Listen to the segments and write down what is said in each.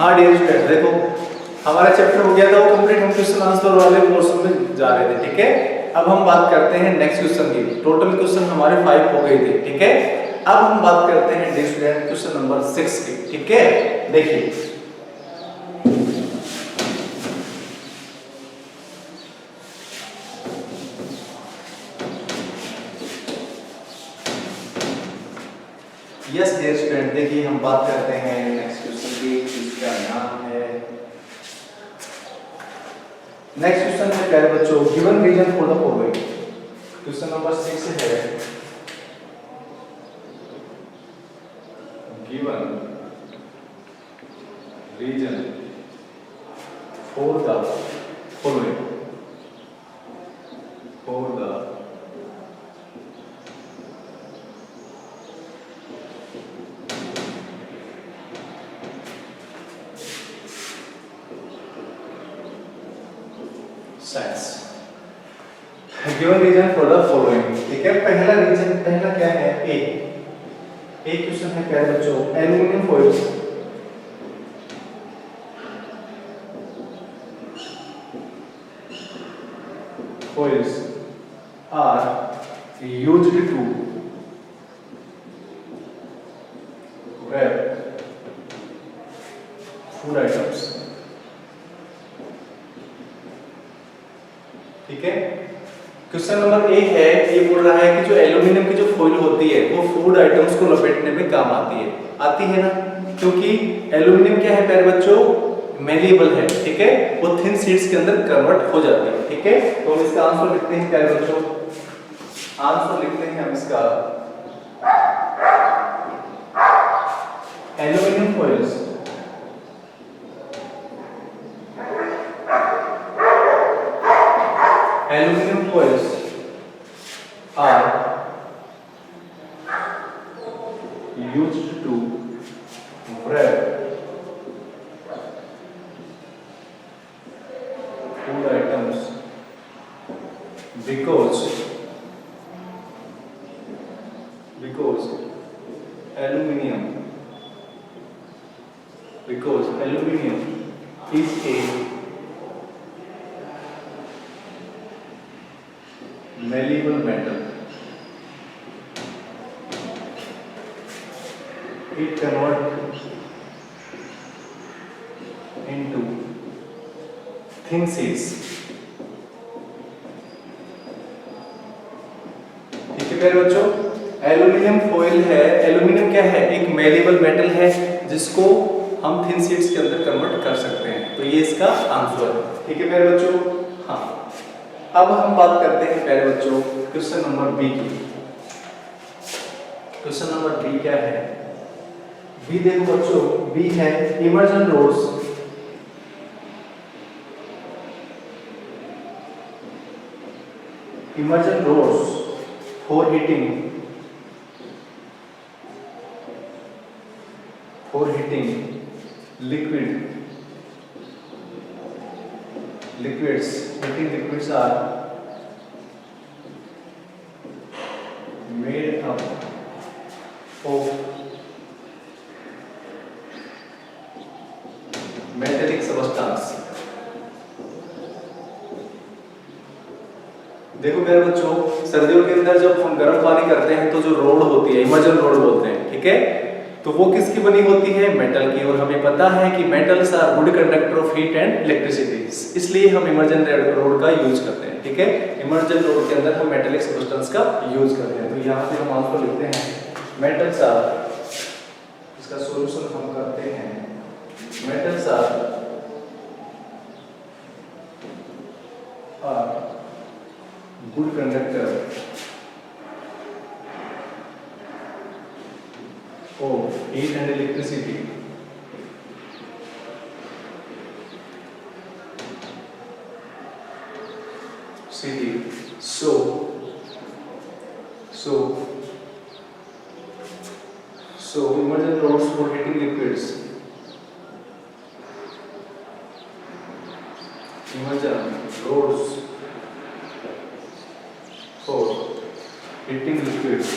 हाँ dear student, देखो हमारा चैप्टर हो गया था वो कंप्लीट। हम क्वेश्चन आंसर वाले पोर्शन में जा रहे थे, ठीक है। अब हम बात करते हैं नेक्स्ट क्वेश्चन की। टोटल क्वेश्चन हमारे 5 हो गए थे, ठीक है। अब हम बात करते हैं डियर स्टूडेंट क्वेश्चन नंबर 6 की, ठीक है। देखिए यस डियर स्टूडेंट, देखिए हम बात करते हैं नेक्स्ट क्वेश्चन की, जिसका नाम है नेक्स्ट क्वेश्चन है प्यारे बच्चों, given reason for the following. Question number 6 है given reason for the following, for the science. Given reason for the following, ठीक है। पहला रीजन, पहला क्या है, ए। एक क्वेश्चन है प्यारे बच्चों, aluminium foils foils are used to wrap food items, ठीक है। क्वेश्चन नंबर ए है, ये बोल रहा है कि जो एल्युमिनियम की जो फॉइल होती है वो फूड आइटम्स को लपेटने में काम आती है ना, क्योंकि एल्युमिनियम क्या है प्यारे बच्चों, मेलिएबल है, ठीक है। वो थिन शीट्स के अंदर कन्वर्ट हो जाती है, ठीक है। तो हम इसका आंसर लिखते हैं प्यारे बच्चों, आंसर लिखते हैं हम इसका aluminium foils aluminium foils are used to wrap food items because aluminium is a malleable metal. It converts into thin sheets, ठीक है प्यारे बच्चों। एल्युमिनियम फॉइल है, एल्युमिनियम क्या है, एक मेलिएबल मेटल है जिसको हम थिन शीट्स के अंदर कन्वर्ट कर सकते हैं, तो ये इसका आंसर है, ठीक है प्यारे बच्चों। हाँ, अब हम बात करते हैं प्यारे बच्चों क्वेश्चन नंबर बी की। क्वेश्चन नंबर बी क्या है, बी देखो बच्चों, बी है immersion rods for heating liquids are made up of metallic substance। देखो मेरे बच्चों, सर्दियों के अंदर जब हम गर्म पानी करते हैं तो जो रोड होती है, इमर्जन रोड बोलते हैं, ठीक है। तो वो किसकी बनी होती है, मेटल की। और हमें पता है कि metals are good conductor of heat and electricity, इसलिए हम इमर्जन रोड का यूज करते हैं, ठीक है। इमर्जन रोड के अंदर हम मेटेलिक सब्सटेंस का यूज करते हैं। तो यहाँ पे हम आंसर लिखते हैं मेटल्स आर, इसका सॉल्यूशन हम करते हैं, metals are good conductor of heat and electricity, so emergent rods for heating liquids, emergent rods for heating liquids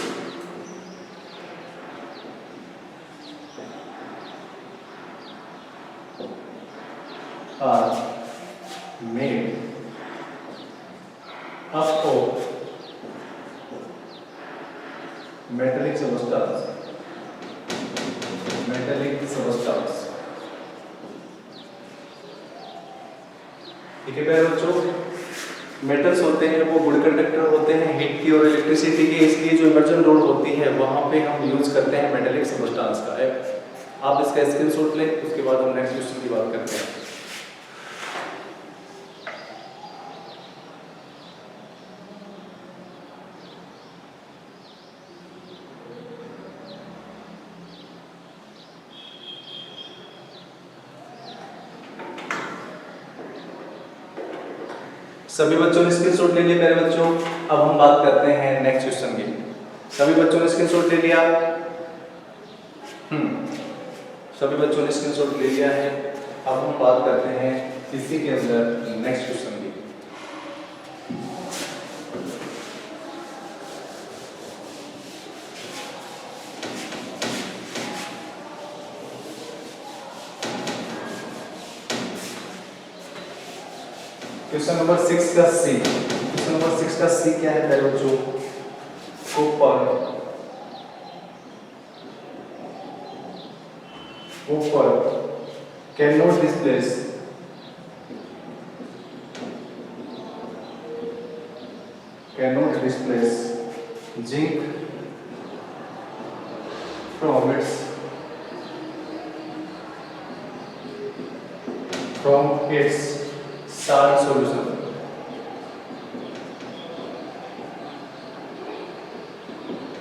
are made up of metallic substance. ठीक है प्यारे बच्चों, मेटल्स होते हैं वो गुड कंडक्टर होते हैं हीट की और इलेक्ट्रिसिटी की, इसलिए जो इमर्जन रोड होती है वहां पे हम यूज करते हैं मेटेलिक सबस्टेंस का है। आप इसका स्क्रीनशॉट लें, उसके बाद हम नेक्स्ट क्वेश्चन की बात करते हैं। सभी बच्चों ने स्क्रीनशॉट ले लिया प्यारे बच्चों। अब हम बात करते हैं नेक्स्ट क्वेश्चन की। सभी बच्चों ने स्क्रीनशॉट ले लिया? सभी बच्चों ने स्क्रीनशॉट ले लिया है। अब हम बात करते हैं इसी के अंदर नेक्स्ट क्वेश्चन की। क्वेश्चन नंबर 6 का सी। क्वेश्चन नंबर 6 का सी क्या है प्यारे बच्चों? Copper cannot displace zinc from its salt solution।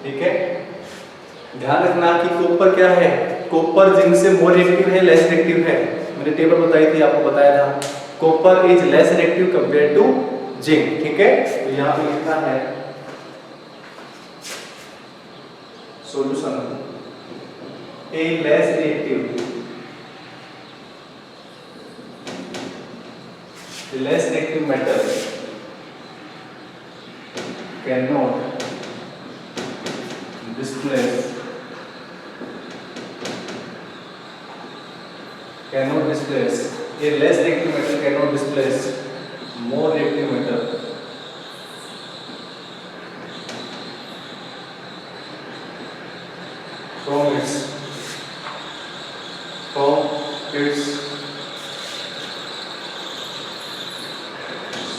ठीक है, ध्यान रखना कि कॉपर क्या है, कॉपर जिंक से मोर रिएक्टिव है, लेस रिएक्टिव है। मैंने टेबल बताई थी, आपको बताया था copper is less reactive compare to zinc. ठीक है, तो यहां पे लिखना है solution a less reactive metal cannot displace a less reactive metal cannot displace more reactive metal from its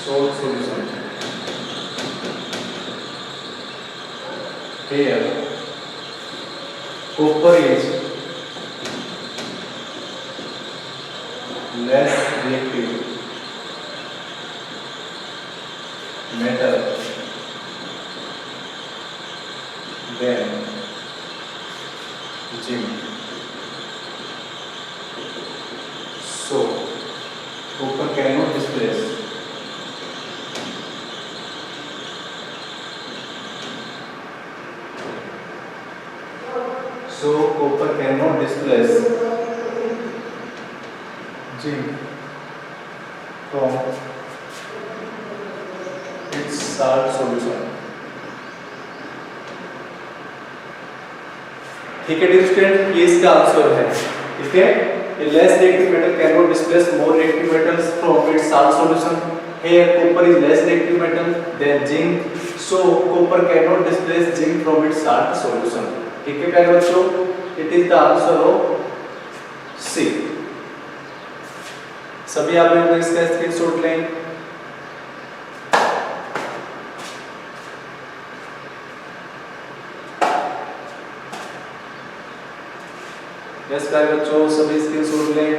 salt solution। Here copper is less reactive metal than zinc, so copper cannot displace zinc from its salt solution। ठीक है dear student, ये इसका answer है। ठीक है, a less reactive metal cannot displace more reactive metals from its salt solution। Here copper is less reactive metal than zinc, so copper cannot displace zinc from its salt solution। ठीक है प्यारे बच्चों, it is the answer of C। सभी आप लोग इसका screenshot लें। Yes प्यारे बच्चों, सभी स्क्रीनशॉट लें।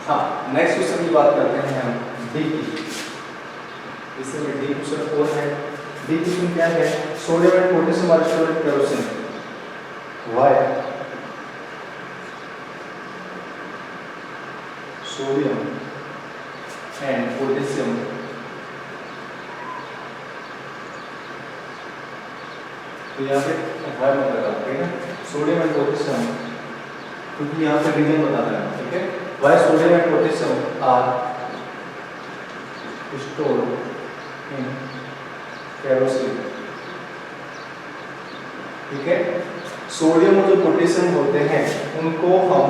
हाँ, नेक्स्ट क्वेश्चन की बात करते हैं हम डी की। इसमें डी क्वेश्चन 4 है। डी क्वेश्चन क्या है? Sodium and potassium are stored in kerosene. Why sodium and potassium तो यहाँ पे वाई मत लगा, ठीक है? सोडियम एंड पोटेशियम, क्योंकि यहाँ पे रीजन बताना है। ठीक है, why sodium and potassium are stored in kerosene. ठीक है, सोडियम और जो पोटेशियम होते हैं उनको हम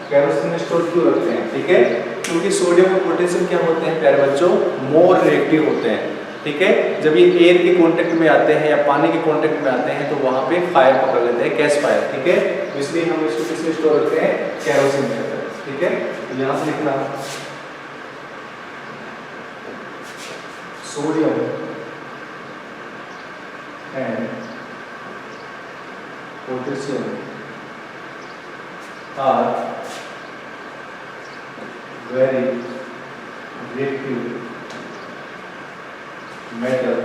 केरोसिन में स्टोर क्यों रखते हैं? ठीक है, क्योंकि सोडियम और पोटेशियम क्या होते हैं प्यारे बच्चों? मोर रिएक्टिव होते हैं। ठीक है, जब ये एयर के कांटेक्ट में आते हैं या पानी के कांटेक्ट में आते हैं तो वहां पे फायर पकड़ लेते हैं, कैश फायर। ठीक है, तो इसलिए हम इसको किसमें स्टोर रखते हैं? केरोसिन में। ठीक है, तो यहां से लिखना sodium and potassium are very reactive metal.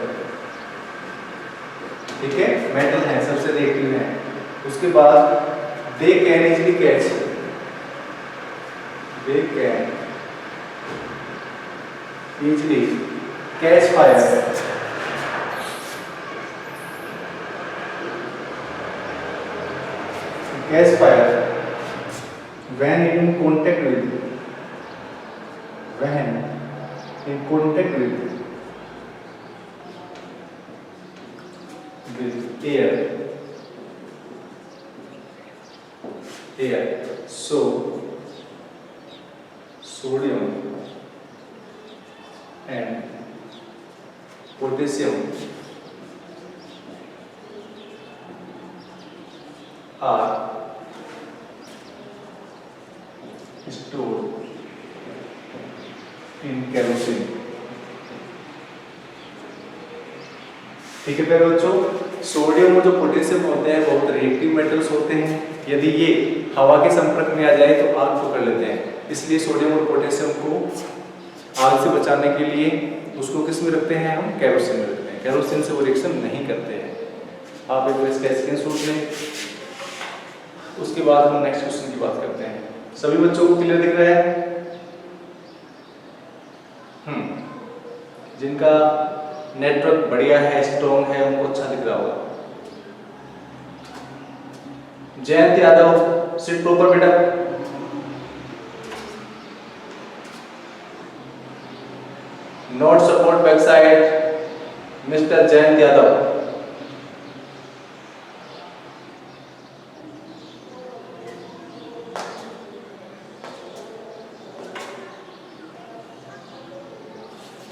ठीक है, मेटल है, सबसे रिएक्टिव है। उसके बाद they can easily catch, they can easily catch fire, catch fire when in contact with, when in contact with air, air. So sodium and potassium are stored in kerosene। ठीक है प्यारे बच्चों, sodium और जो potassium होते हैं बहुत reactive metals होते हैं। यदि ये हवा के संपर्क में आ जाए तो आग पकड़ लेते हैं, इसलिए सोडियम और पोटेशियम को आग से बचाने के लिए उसको किस में रखते हैं? हम केरोसिन में रखते हैं। केरोसिन से वो रिएक्शन नहीं करते हैं। आप एक बार इसका स्क्रीनशॉट लें, उसके बाद हम नेक्स्ट क्वेश्चन की बात करते हैं। सभी बच्चों को क्लियर दिख रहा है? जिनका नेटवर्क बढ़िया है, स्ट्रॉन्ग है, उनको अच्छा दिख रहा होगा। जयंत यादव सिट प्रॉपर बेटा। Note support back side mister Jayant Yadav.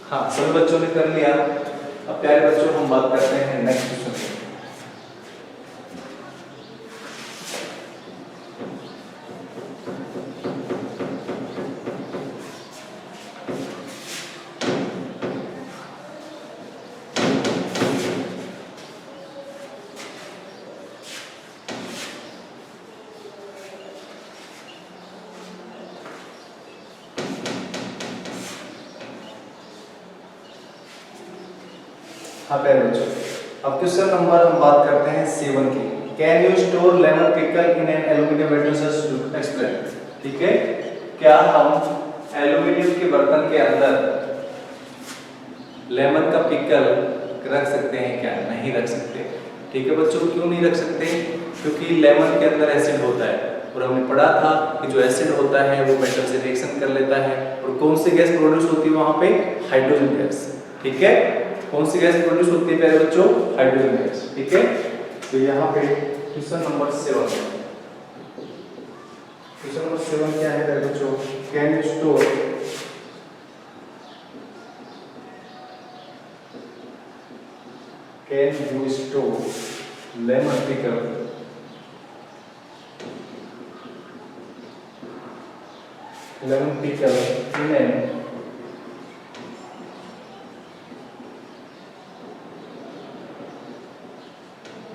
हाँ, सभी बच्चों ने कर लिया। अब प्यारे बच्चों हम बात करते हैं नेक्स्ट क्वेश्चन की। हाँ प्यारे बच्चों, अब क्वेश्चन नंबर हम बात करते हैं 7 की। Can you store lemon pickle in an aluminium vessel? Explain. ठीक है, क्या हम एल्यूमिनियम के बर्तन के अंदर लेमन का पिकल रख सकते हैं? क्या नहीं रख सकते। ठीक है बच्चों, क्यों नहीं रख सकते? क्योंकि लेमन के अंदर एसिड होता है और हमने पढ़ा था कि जो एसिड होता है वो मेटल से रिएक्शन कर लेता है। और कौन सी गैस प्रोड्यूस होती है वहां पे? Hydrogen gas. ठीक है, कौन सी गैस प्रोड्यूस होती है प्यारे बच्चों? Hydrogen gas. ठीक है, तो यहाँ पे क्वेश्चन नंबर 7, क्वेश्चन नंबर 7 क्या है प्यारे बच्चों? Can you store lemon pickle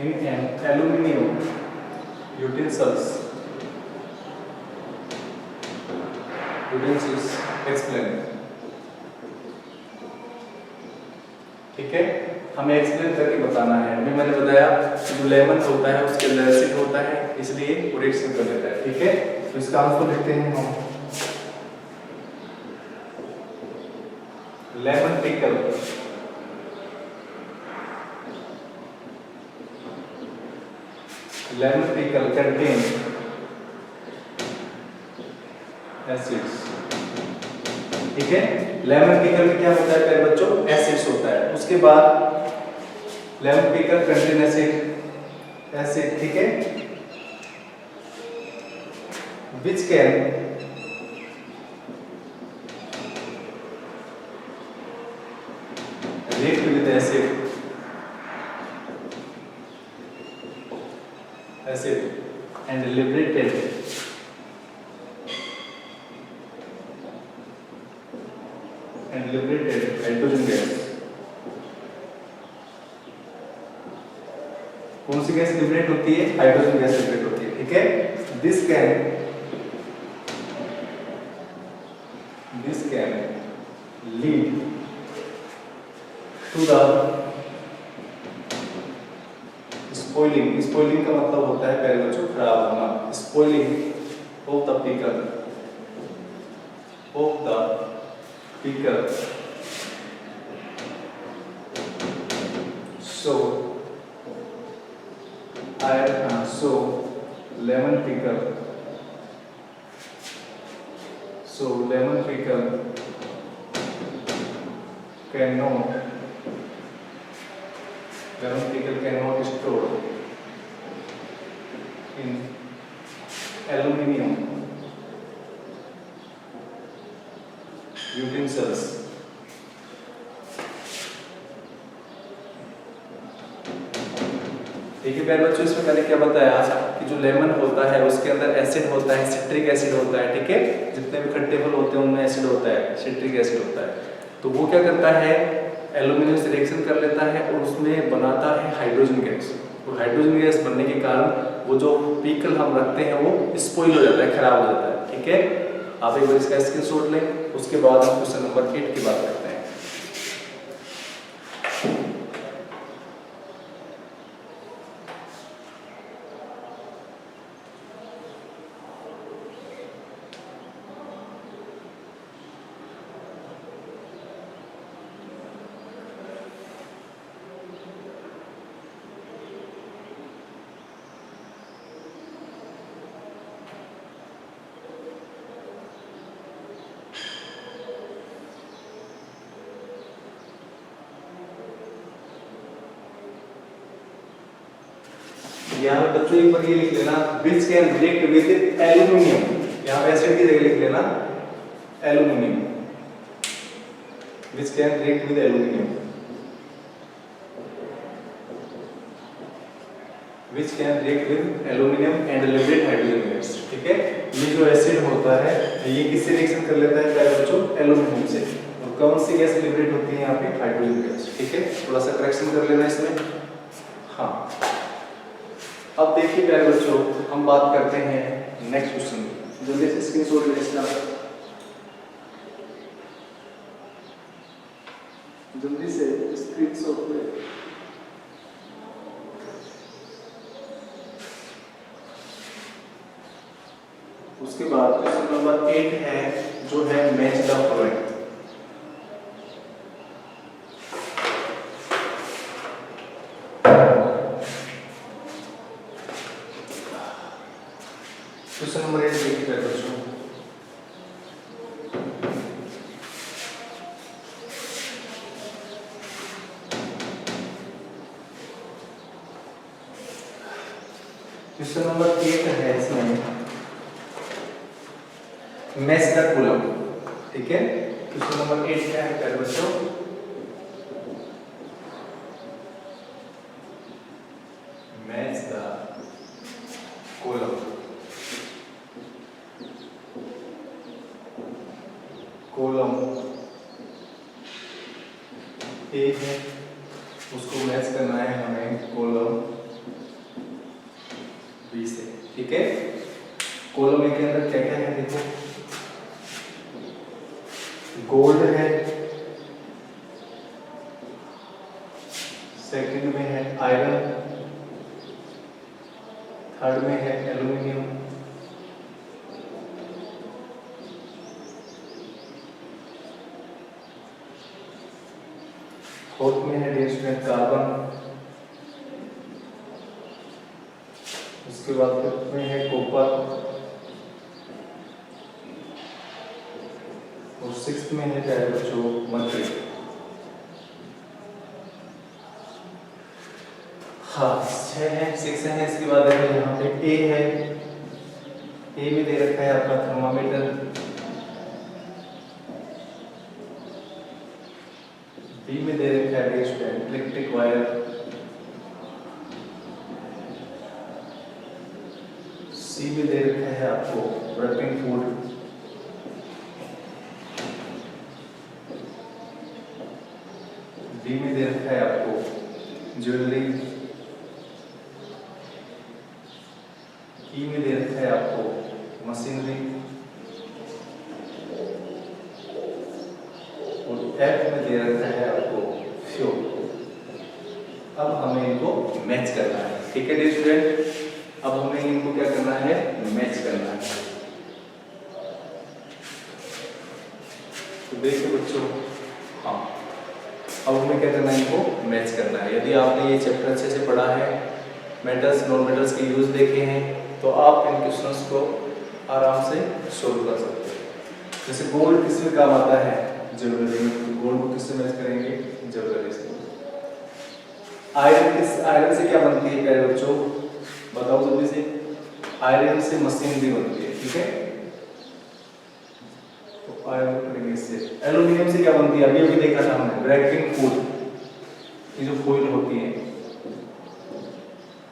in an aluminium utensils? Explain। ठीक है, हमें एक्सप्लेन करके बताना है। अभी मैंने बताया कि जो लेमन होता है उसके अंदर एसिड होता है, इसलिए वो रिएक्शन कर लेता है। ठीक है, तो इसका आंसर लिखते हैं हम। Lemon pickle contain acids। ठीक है, लेमन पिकल में क्या होता है प्यारे बच्चों? एसिड्स होता है। उसके बाद लेमन पिकल कंटेन एसिड। ठीक है, which can react with acid and liberated hydrogen gas. कौन सी गैस लिबरेट होती है? हाइड्रोजन गैस लिबरेट होती है, ठीक है। This can lead to the spoiling. Spoiling का मतलब होता है प्यारे बच्चों खराब होना। Spoiling of the pickle so lemon picker cannot store in aluminum utensils। ठीक है प्यारे बच्चों, इसमें मैंने क्या बताया कि जो लेमन होता है उसके अंदर एसिड होता है, सिट्रिक एसिड होता है, ठीक है। जितने भी खट्टे फल होते हैं उनमें एसिड होता है, सिट्रिक एसिड होता है। तो वो क्या करता है, एल्यूमिनियम से रिएक्शन कर लेता है और उसमें बनाता है हाइड्रोजन गैस। तो हाइड्रोजन गैस बनने के कारण वो जो पीकल हम रखते हैं वो स्पॉइल हो जाता है, खराब हो जाता है, ठीक है। आप एक बार इसका स्क्रीनशॉट लें, उसके बाद हम क्वेश्चन नंबर 8 की बात करते हैं। यहाँ पे बच्चों एक बार ये लिख लेना, which can react with aluminium। यहाँ पे एसिड की जगह लिख लेना aluminium, which can react with aluminium, which can react with aluminium and liberate hydrogen gas, ठीक है। ये जो एसिड होता है ये किससे रिएक्शन कर लेता है प्यारे बच्चों? एल्यूमिनियम से। और कौन सी गैस लिबरेट होती है यहाँ पे? हाइड्रोजन गैस, ठीक है। थोड़ा सा करेक्शन कर लेना इसमें। हाँ, अब देखिए प्यारे बच्चों, हम बात करते हैं नेक्स्ट क्वेश्चन की। जल्दी से स्क्रीनशॉट ले लेना, जल्दी से स्क्रीनशॉट ले। उसके बाद क्वेश्चन नंबर 8 है जो है match the following. Question number 8 देखिए बच्चों, क्वेश्चन नंबर 8 है इसमें मैच द कूलम, ठीक है। क्वेश्चन नंबर 8 क्या है प्यारे बच्चों? Match the coulomb. Column A है, उसको मैच करना है हमें कॉलम बी से, ठीक है। कॉलम ए के अंदर क्या क्या है देखो, गोल्ड है, सेकंड में है आयरन, थर्ड में है एल्यूमिनियम, फोर्थ में है डियर स्टूडेंट कार्बन, उसके बाद फिफ्थ में है कॉपर, और सिक्स्थ में है क्या है बच्चों? मर्क्यूरी। हाँ 6 है, 6 है। इसके बाद देखो यहाँ पे ए है, ए में दे रखा है आपका थर्मामीटर, बी में दे रखा है इलेक्ट्रिक वायर, सी में दे रखा है आपको रैपिंग फूड, डी में दे रखा है आपको ज्वेलरी, ई में दे रखा है आपको मशीनरी, और एफ में दे रखा है आपको फ्यूल। अब हमें इनको मैच करना है, ठीक है डियर स्टूडेंट। अब हमें इनको क्या करना है, मैच करना है। तो देखिए बच्चों, हाँ अब हमें क्या करना है, इनको मैच करना है। यदि आपने ये चैप्टर अच्छे से पढ़ा है, मेटल्स नॉन मेटल्स के यूज देखे हैं, तो आप इन क्वेश्चंस को आराम से सोल्व कर सकते हैं। जैसे गोल्ड किस में काम आता है, ज्वेलरी में, गोल्ड को किससे मैच करेंगे, ज्वेलरी से। आयरन से क्या बनती है प्यारे बच्चों, बताओ जल्दी से। आयरन से मशीनरी बनती है, ठीक है। तो आयरन करेंगे इससे। एल्युमिनियम से क्या बनती है, अभी अभी देखा था हमने, रैपिंग फूड, ये जो फॉइल होती है।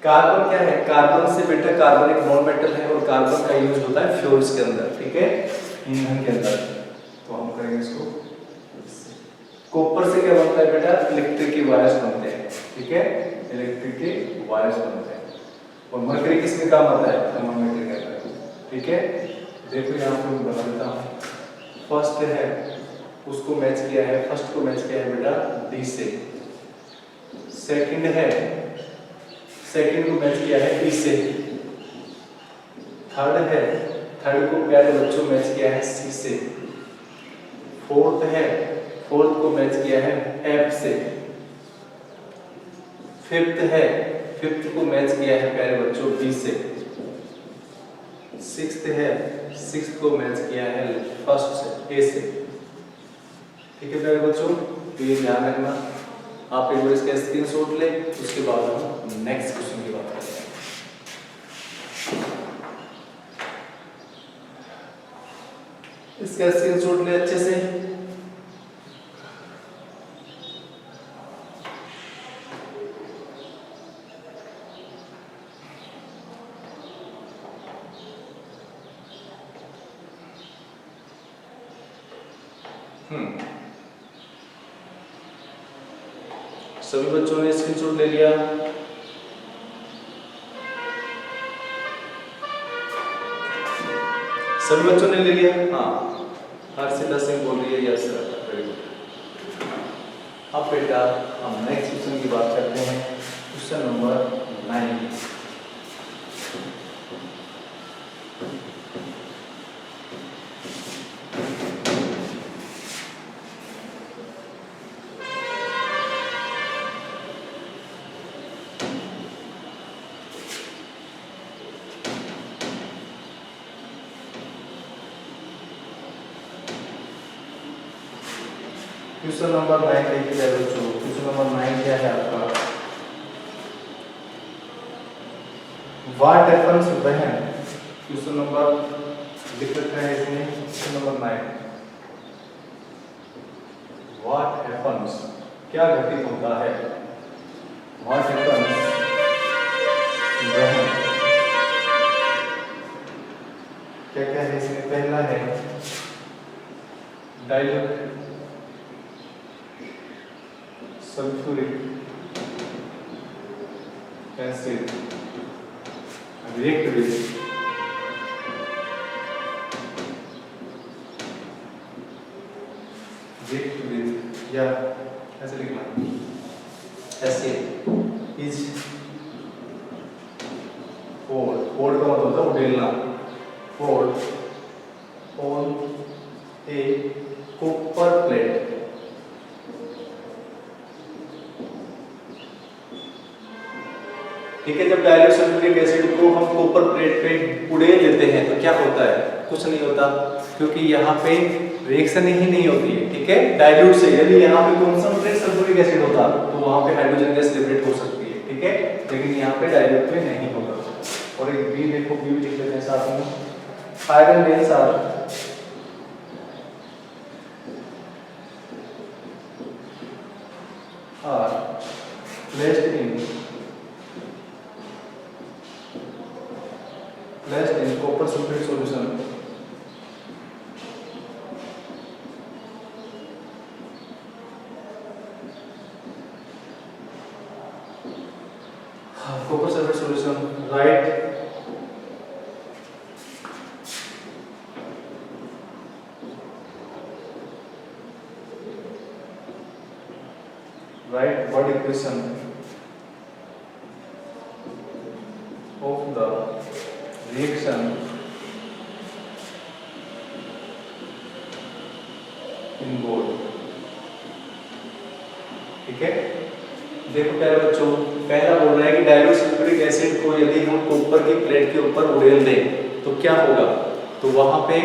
कार्बन क्या है, कार्बन से बेटा, कार्बन एक नॉन मेटल है और कार्बन का यूज होता है फ्यूल्स के अंदर, ठीक है, ईंधन के अंदर। तो हम करेंगे इसको। कॉपर से क्या बनता है बेटा, इलेक्ट्रिक के वायर्स बनते हैं, ठीक है, इलेक्ट्रिक के वायर्स बनते हैं। और मरकरी किस में काम आता है, थर्मामीटर के अंदर, ठीक है। देखो यहाँ पे मैं बता देता हूँ। फर्स्ट है, उसको मैच किया है, फर्स्ट को मैच किया है बेटा डी से। सेकंड है, सेकंड को मैच किया है ई से। थर्ड है, थर्ड को प्यारे बच्चों मैच किया है सी से। फोर्थ है, फोर्थ को मैच किया है एफ से। फिफ्थ है, फिफ्थ को मैच किया है प्यारे बच्चों बी से। सिक्स्थ है, सिक्स्थ को मैच किया है फर्स्ट से, ए से, ठीक है प्यारे बच्चों। तो ये ध्यान रखना, आप एक बार इसका स्क्रीनशॉट ले, उसके बाद हम नेक्स्ट क्वेश्चन की बात करते हैं। इसका स्क्रीनशॉट ले अच्छे से। सभी बच्चों ने स्क्रीनशॉट ले लिया। सभी बच्चों ने ले लिया, हाँ। हर्षिता सिंह बोल रही है यस सर, वेरी गुड। अब बेटा हम नेक्स्ट क्वेश्चन की बात करते हैं, क्वेश्चन नंबर 9। क्वेश्चन नंबर 9 देखिए बच्चों। क्वेश्चन नंबर 9 क्या है आपका, what happens when, question number लिख रखा है इसमें, क्वेश्चन नंबर 9, व्हाट हैपेंस, क्या घटित होता है, व्हाट हैपेंस व्हेन, क्या क्या है इसमें। पहला है dilute sulphuric acid react with या ऐसे लिखना, ऐसे इज फोल्ड, फोल्ड का मतलब होता है उडेलना, fold on a copper plate. ठीक है, जब डाइल्यूट सल्फ्यूरिक एसिड को हम कॉपर प्लेट पे उड़ेल देते हैं तो क्या होता है, कुछ नहीं होता, क्योंकि यहाँ पे रिएक्शन ही नहीं होती है। ठीक है, डाइल्यूट से यदि यहाँ पे कॉन्संट्रेट सल्फ्यूरिक एसिड होता तो वहाँ पे हाइड्रोजन गैस लिबरेट हो सकती है। ठीक है, लेकिन यहाँ पे डाइल्यूट में नहीं होगा। और एक बी देखो, बी भी लिख लेते हैं साथ में, iron nails are placed in copper sulfate solution right. Write what equation of the reaction in gold. ठीक है, देखो प्यारे बच्चों, पहला बोल रहा है कि डाइल्यूट सल्फ्यूरिक एसिड को यदि हम कॉपर की प्लेट के ऊपर उड़ेल दें तो क्या होगा। तो वहां पे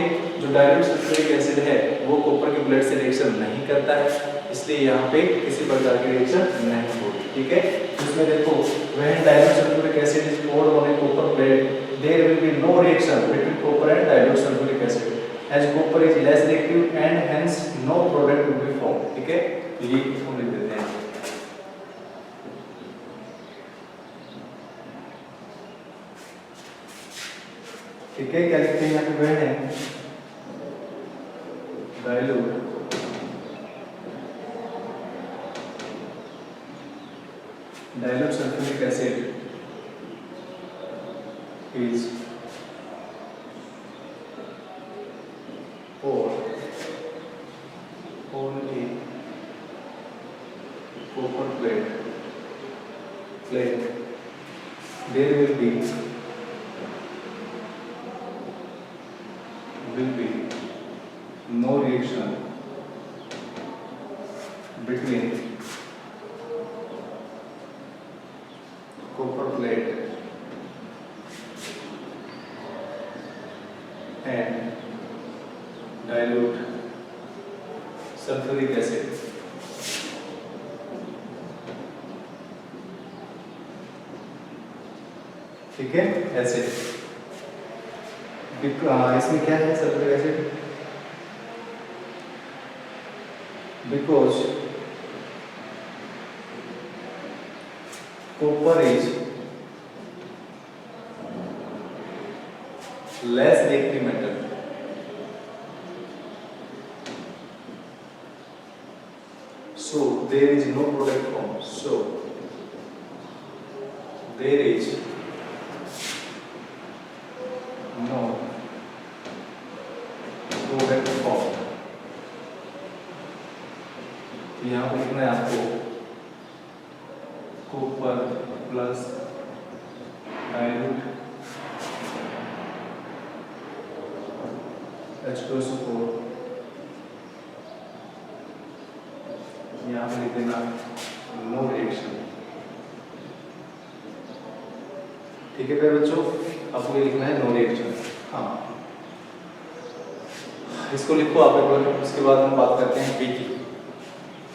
जो डाइल्यूट सल्फ्यूरिक एसिड है वो कॉपर की प्लेट से रिएक्शन नहीं करता है, इसलिए यहाँ पे किसी प्रकार की रिएक्शन नहीं होगी। ठीक है, इसमें देखो when dilute sulfuric acid is poured on a copper plate there will be no reaction between copper and dilute sulfuric acid as copper is less reactive and hence no product will be formed। ठीक है, ये हम लिख देते हैं। ठीक है, क्या लिखते हैं यहाँ पे वह है dilute sulfuric acid is poured on a copper plate there will be no reaction between copper plate and dilute sulfuric acid। ठीक है, ऐसे इसमें क्या है sulphuric acid, because copper is less reactive metal, so there is no product formed, so there is no product formed। यहाँ पर लिखना है आपको कॉपर प्लस डाइल्यूट H2SO4, यहाँ पे लिख देना नो रिएक्शन। ठीक है प्यारे बच्चों, आपको ये लिखना है नो रिएक्शन। हाँ, इसको लिखो आप एक बार, उसके बाद हम बात करते हैं बी की।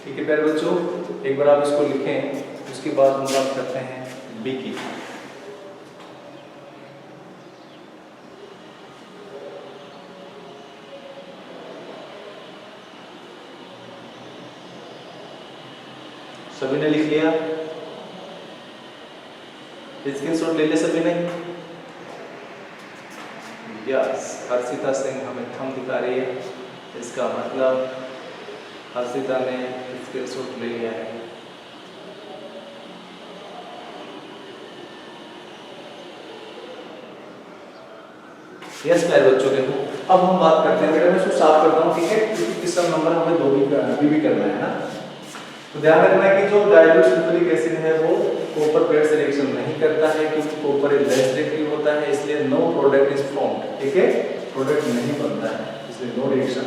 ठीक है प्यारे बच्चों, एक बार आप इसको लिखें, उसके बाद हम बात करते हैं बी की। सभी ने लिख लिया? स्क्रीनशॉट ले ले सभी ने? यस, हर्षिता सिंह हमें थंब दिखा रही है, इसका मतलब हर्षिता ने स्क्रीनशॉट ले लिया है। यस प्यारे बच्चों, देखो अब हम बात करते हैं, बेटा मैं इसको साफ करता हूँ। ठीक है, क्योंकि किसका नंबर हमें दो भी करना है ना। तो ध्यान रखना है कि जो डाइल्यूट सल्फ्यूरिक एसिड है वो कॉपर प्लेट से रिएक्शन नहीं करता है, क्योंकि कॉपर इज लेस रिएक्टिव होता है, इसलिए नो प्रोडक्ट इज फॉर्म्ड। ठीक है, प्रोडक्ट नहीं बनता है, इसलिए नो रिएक्शन।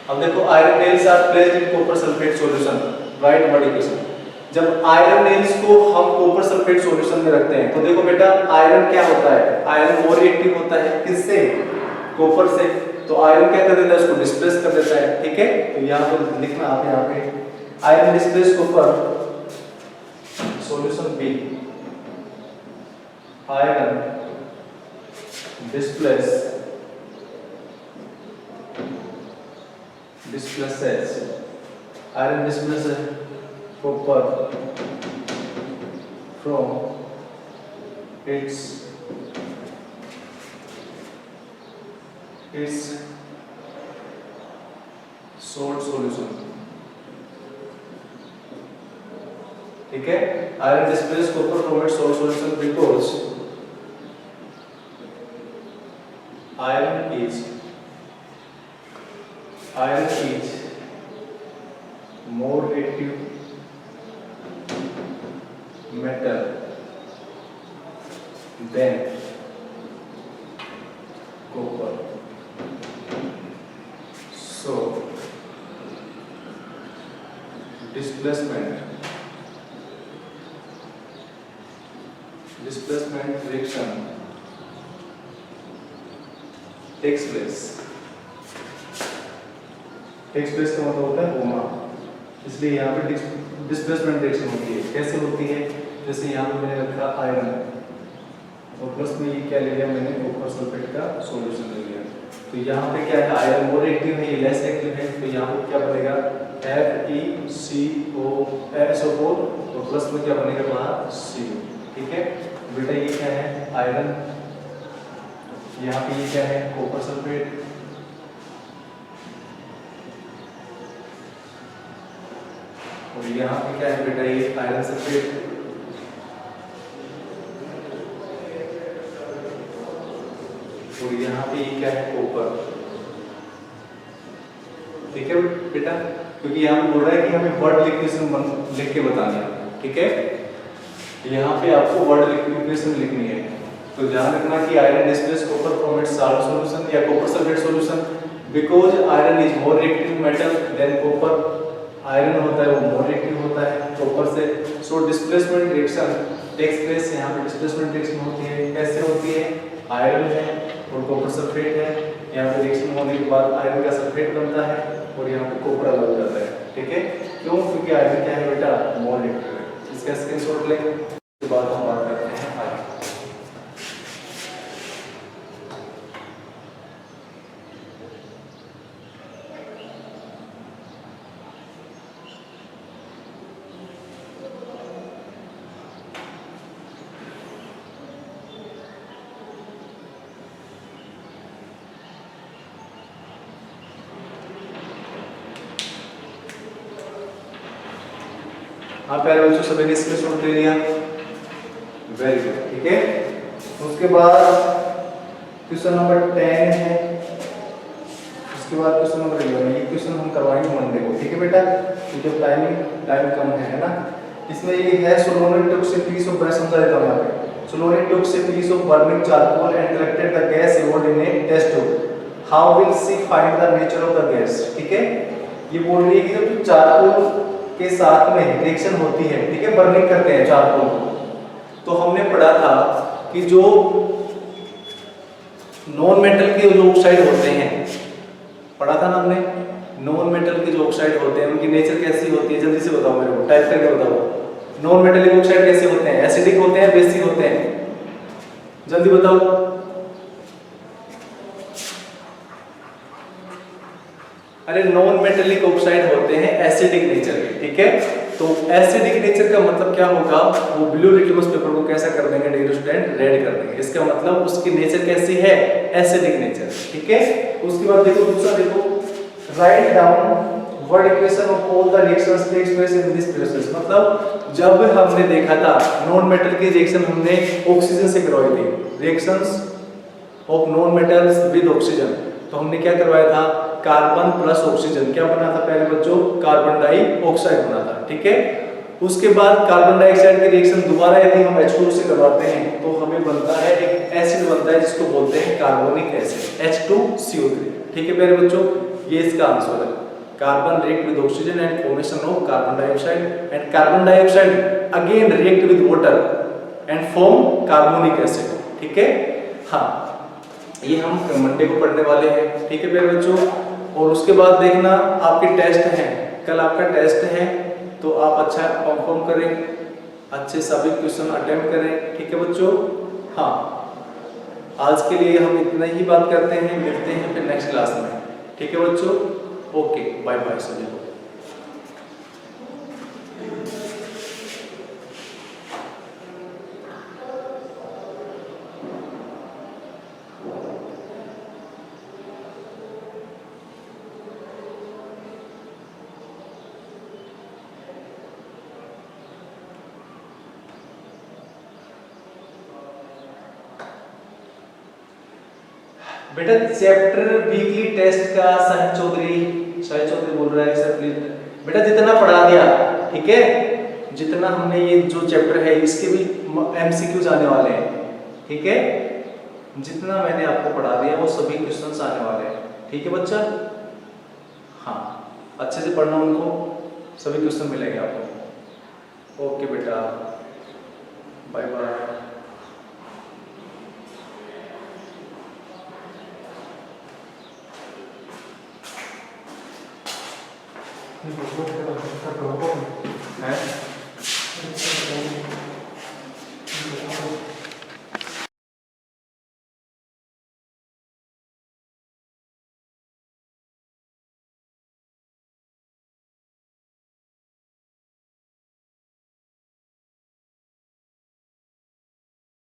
अब देखो iron nails are placed in copper sulphate solution, write what equation. जब आयरन नेल्स को हम कॉपर सल्फेट सॉल्यूशन में रखते हैं तो देखो बेटा आयरन क्या होता है, आयरन और रिएक्टिव होता है किससे, कॉपर से, तो आयरन क्या कर देता है, उसको डिस्प्लेस कर देता है, ठीक है। तो यहाँ पे लिखना आप यहाँ पे iron displace copper, solution B, iron displaces iron displaces copper from its salt solution, ठीक है। iron displaces copper from its salt solution because iron is more reactive metal than copper, so displacement reaction takes place का मतलब होता है होना, इसलिए यहाँ पे डिस्प्लेसमेंट रिएक्शन होती है। कैसे होती है, जैसे यहाँ पे मैंने रखा आयरन और प्लस में ये क्या ले लिया मैंने, कॉपर सल्फेट का सॉल्यूशन ले लिया, तो यहाँ पे क्या है, आयरन मोर एक्टिव है, ये लेस एक्टिव है, तो यहाँ पे क्या बनेगा FeCO और प्लस में क्या बनेगा बाहर CO, ठीक है। बेटा ये क्या है आयरन, यहाँ पे ये क्या है कॉपर सल्फेट, और यहाँ पे क्या है बेटा ये आयरन सल्फेट, और यहाँ पे ये क्या है कॉपर, ठीक है बेटा। क्योंकि यहाँ पे बोल रहा है कि हमें वर्ड लिक्विडेशन लिख के बताना है, ठीक है। यहाँ पे आपको वर्ड लिक्विडेशन लिखनी है, तो ध्यान रखना कि iron displace copper from its salt solution या copper sulphate solution because iron is more reactive metal than copper, iron होता है वो मोर रिएक्टिव होता है कॉपर से, so displacement reaction takes place, यहाँ पे डिस्प्लेसमेंट रिएक्शन होती है। कैसे होती है, आयरन है और कॉपर सल्फेट है, यहाँ पे रिएक्शन होने के बाद आयरन का सल्फेट बनता है और यहाँ पे कॉपर अलग हो जाता है, ठीक है। क्यों, क्योंकि आयरन क्या है बेटा मोर रिएक्टिव है। इसका स्क्रीनशॉट लें, उसके बाद हम बात करते हैं आगे। हाँ प्यारे बच्चों, सभी ने स्क्रीनशॉट ले लिया, वेरी गुड, ठीक है। उसके बाद क्वेश्चन नंबर 10 है, उसके बाद क्वेश्चन नंबर 11, ये क्वेश्चन हम करवाएंगे मंडे को, ठीक है बेटा, क्योंकि टाइम कम है ना। इसमें ये है सोलोनिक टुक से पीस ऑफ, मैं समझा देता हूँ यहाँ पे, सोलोनिक टुक से piece of burning charcoal and collected the gas evolved in a test tube, how will she find the nature of the gas, ठीक है। ये बोल रही है कि जब चारकोल के साथ में रिएक्शन होती है, ठीक है, बर्निंग करते हैं चारकोल, तो हमने पढ़ा था कि जो नॉन मेटल के जो ऑक्साइड होते हैं, पढ़ा था ना हमने, नॉन मेटल के जो ऑक्साइड होते हैं उनकी नेचर कैसी होती है, जल्दी से बताओ मेरे को, टाइप करके बताओ। नॉन मेटेलिक ऑक्साइड कैसे होते हैं, एसिडिक होते हैं, बेसिक होते हैं, जल्दी बताओ। अरे नॉन मेटेलिक ऑक्साइड होते हैं एसिडिक नेचर के, ठीक है। तो एसिडिक नेचर का मतलब क्या होगा, वो ब्लू लिटमस पेपर को कैसा कर देंगे डियर स्टूडेंट, रेड कर देंगे, इसका मतलब उसकी नेचर कैसी है, एसिडिक नेचर, ठीक है। उसके बाद देखो दूसरा, देखो write down word equation of all the reactions takes place in this process, मतलब जब हमने देखा था नॉन मेटल की रिएक्शन हमने ऑक्सीजन से करवाई थी, reactions of non metals with oxygen, तो हमने क्या करवाया था, कार्बन प्लस ऑक्सीजन, क्या बना था पहले बच्चों, कार्बन डाइऑक्साइड बना था, ठीक है। उसके बाद कार्बन डाइऑक्साइड की रिएक्शन दोबारा यदि हम H2O से करवाते हैं तो हमें बनता है एक एसिड बनता है जिसको बोलते हैं कार्बोनिक एसिड H2CO3, ठीक है प्यारे बच्चों, ये इसका आंसर है। Carbon react with oxygen and formation of carbon dioxide and carbon dioxide again react with water and form carbonic acid, ठीक है। हाँ ये हम मंडे को पढ़ने वाले हैं, ठीक है प्यारे बच्चों। और उसके बाद देखना आपके टेस्ट हैं, कल आपका टेस्ट है, तो आप अच्छा परफॉर्म करें, अच्छे सभी क्वेश्चन अटेम्प्ट करें, ठीक है बच्चों। हाँ, आज के लिए हम इतना ही बात करते हैं, मिलते हैं फिर नेक्स्ट क्लास में, ठीक है बच्चों। ओके, बाय बाय सभी को। बेटा चैप्टर वीकली टेस्ट का शाहिद चौधरी बोल रहा है सर प्लीज। बेटा जितना पढ़ा दिया, ठीक है, जितना हमने ये जो चैप्टर है इसके भी एमसीक्यूज आने वाले हैं, ठीक है, जितना मैंने आपको पढ़ा दिया वो सभी क्वेश्चंस आने वाले हैं, ठीक है बच्चा। हाँ, अच्छे से पढ़ना, उनको सभी क्वेश्चन मिलेंगे आपको। ओके बेटा, bye bye. Digo, yo creo que está todo